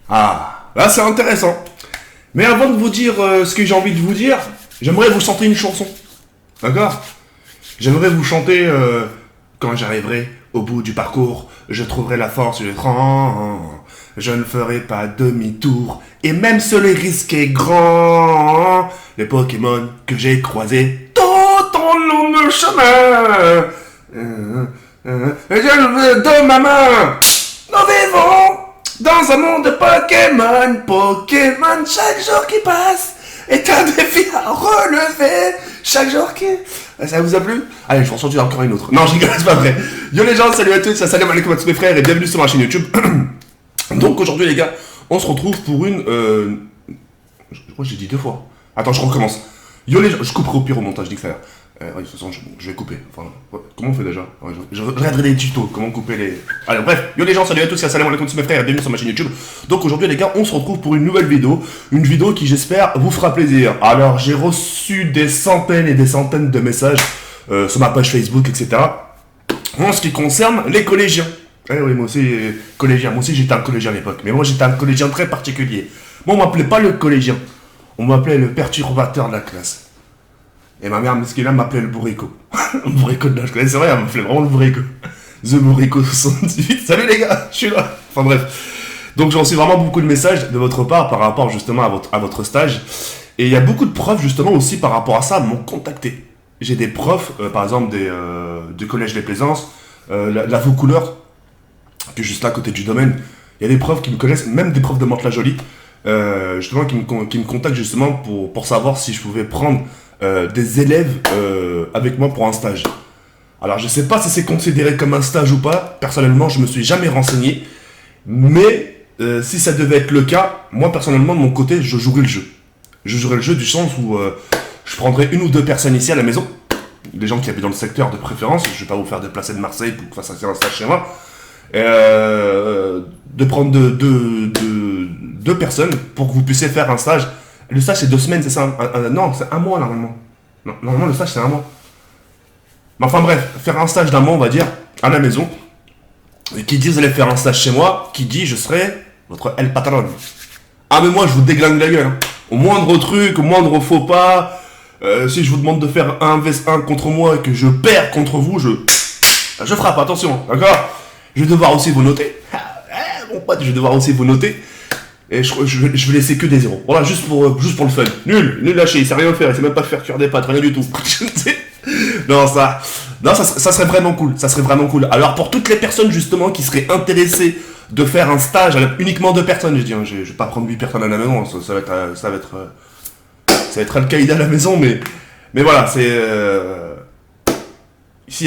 Ah, là c'est intéressant. Mais avant de vous dire ce que j'ai envie de vous dire, j'aimerais vous chanter une chanson. D'accord? J'aimerais vous chanter quand j'arriverai au bout du parcours, je trouverai la force de cran. Je ne ferai pas demi-tour, et même si le risque est grand, les Pokémon que j'ai croisés tout au long de chemin, je le veux de ma main. Nous vivons dans un monde de Pokémon. Pokémon, chaque jour qui passe est un défi à relever. Chaque jour qui... Ça vous a plu? Allez, je vous en sortir encore une autre. Non, je rigole, c'est pas vrai. Yo les gens, salut à tous, salam alaikum à tous mes frères et bienvenue sur ma chaîne YouTube. Donc aujourd'hui les gars, on se retrouve pour une... Je crois que j'ai dit deux fois. Attends, je recommence. Yo les gens, je couperai au pire au montage, je dis que ça a l'air. Ouais, de toute façon, je vais couper. Enfin, ouais. Comment on fait déjà? Ouais, je regarderai des tutos, comment couper les... Allez, bref. Yo les gens, salut à tous, salam alaikum à tous mes frères et bienvenue sur ma chaîne YouTube. Donc aujourd'hui les gars, on se retrouve pour une nouvelle vidéo. Une vidéo qui j'espère vous fera plaisir. Alors j'ai reçu des centaines et des centaines de messages sur ma page Facebook, etc. En ce qui concerne les collégiens. Eh oui, moi aussi, collégien. Moi aussi j'étais un collégien à l'époque. Mais moi j'étais un collégien très particulier. Moi on m'appelait pas le collégien. On m'appelait le perturbateur de la classe. Et ma mère, ce là m'appelait le bourrico. Le bourrico de la classe. C'est vrai, elle m'appelait vraiment le bourrico. The Bourrico 78. Salut les gars, je suis là. Enfin bref. Donc j'ai reçu vraiment beaucoup de messages de votre part par rapport justement à votre stage. Et il y a beaucoup de profs justement aussi par rapport à ça m'ont contacté. J'ai des profs, par exemple du collège des Plaisances, la Vaucouleurs, qui est juste là à côté du domaine. Il y a des profs qui me connaissent, même des profs de Mantes-la-Jolie, justement qui me contactent justement pour savoir si je pouvais prendre des élèves avec moi pour un stage. Alors je sais pas si c'est considéré comme un stage ou pas, personnellement je me suis jamais renseigné, mais si ça devait être le cas, moi personnellement de mon côté je jouerais le jeu. Je jouerais le jeu du sens où je prendrais une ou deux personnes ici à la maison, des gens qui habitent dans le secteur de préférence, je vais pas vous faire déplacer de Marseille pour que vous fassiez un stage chez moi, de prendre deux personnes pour que vous puissiez faire un stage. Le stage c'est 2 semaines, c'est ça? Non, c'est 1 mois normalement. Non, normalement le stage c'est 1 mois. Mais enfin bref, faire un stage d'1 mois on va dire, à la maison. Et qui dit vous allez faire un stage chez moi, qui dit je serai votre El Patron. Ah mais moi je vous déglingue la gueule. Hein. Au moindre truc, au moindre faux pas, si je vous demande de faire 1 vs 1 contre moi et que je perds contre vous, je frappe, attention, d'accord? Je vais devoir aussi vous noter. Mon pote, je vais devoir aussi vous noter. Et je vais laisser que des zéros. Voilà, juste pour le fun. Nul lâché, il sait rien faire, il sait même pas faire cuire des pâtes, rien du tout. Non, ça serait vraiment cool. Ça serait vraiment cool. Alors, pour toutes les personnes, justement, qui seraient intéressées de faire un stage avec uniquement 2 personnes, je dis, hein, je vais pas prendre 8 personnes à la maison, ça va être Al-Qaïda à la maison, mais voilà, s'il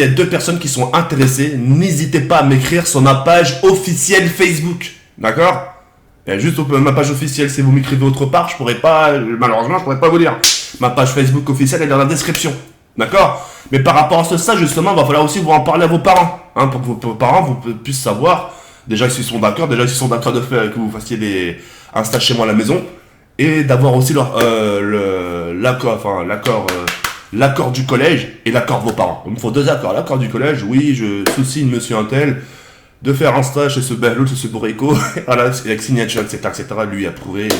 y a 2 personnes qui sont intéressées, n'hésitez pas à m'écrire sur ma page officielle Facebook. D'accord? Il y a juste ma page officielle, si vous m'écrivez autre part, malheureusement, je pourrais pas vous dire. Ma page Facebook officielle est dans la description. D'accord? Mais par rapport à ça, justement, il va falloir aussi vous en parler à vos parents. Hein, pour que vos parents vous puissent savoir, déjà s'ils sont d'accord, de faire que vous fassiez un stage chez moi à la maison. Et d'avoir aussi l'accord du collège et l'accord de vos parents. Il me faut 2 accords. L'accord du collège, oui, je sous-signe monsieur untel de faire un stage chez ce Berloul, chez ce Bourrico, voilà, avec signature, etc., lui approuvé,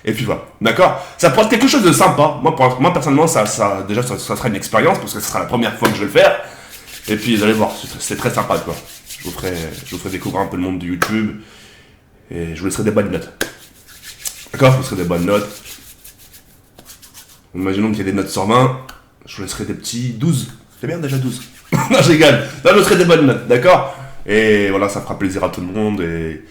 et puis voilà, d'accord? Ça pourrait être quelque chose de sympa, moi personnellement, ça sera une expérience, parce que ce sera la première fois que je vais le faire, et puis vous allez voir, c'est très sympa, quoi. Je vous ferai découvrir un peu le monde de YouTube, et je vous laisserai des bonnes notes. D'accord? Je vous laisserai des bonnes notes. Imaginons qu'il y a des notes sur 20, je vous laisserai des petits 12. C'est bien déjà 12. Non, je rigole. Là, je vous laisserai des bonnes notes, d'accord? Et voilà, ça fera plaisir à tout le monde et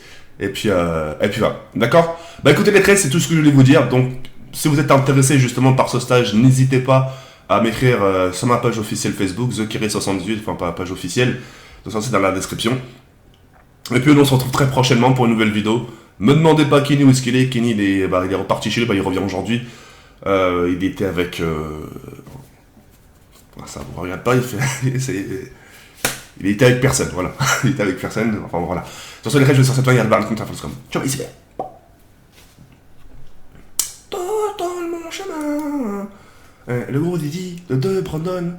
puis voilà. D'accord? Bah écoutez les traits, c'est tout ce que je voulais vous dire. Donc, si vous êtes intéressé justement par ce stage, n'hésitez pas à m'écrire sur ma page officielle Facebook, TheKiri78, enfin pas la page officielle. Donc ça c'est dans la description. Et puis on se retrouve très prochainement pour une nouvelle vidéo. Me demandez pas Kenny où est-ce qu'il est. Kenny il est reparti chez lui, il revient aujourd'hui. Il était avec... Ça vous regarde pas, il était avec personne, voilà. Il était avec personne, enfin voilà. Sur ce, les règles, je vais sortir il y a le bar, comme ça, comme. Ciao, ici. Tout dans mon chemin. Le gros Didi, de Brandon.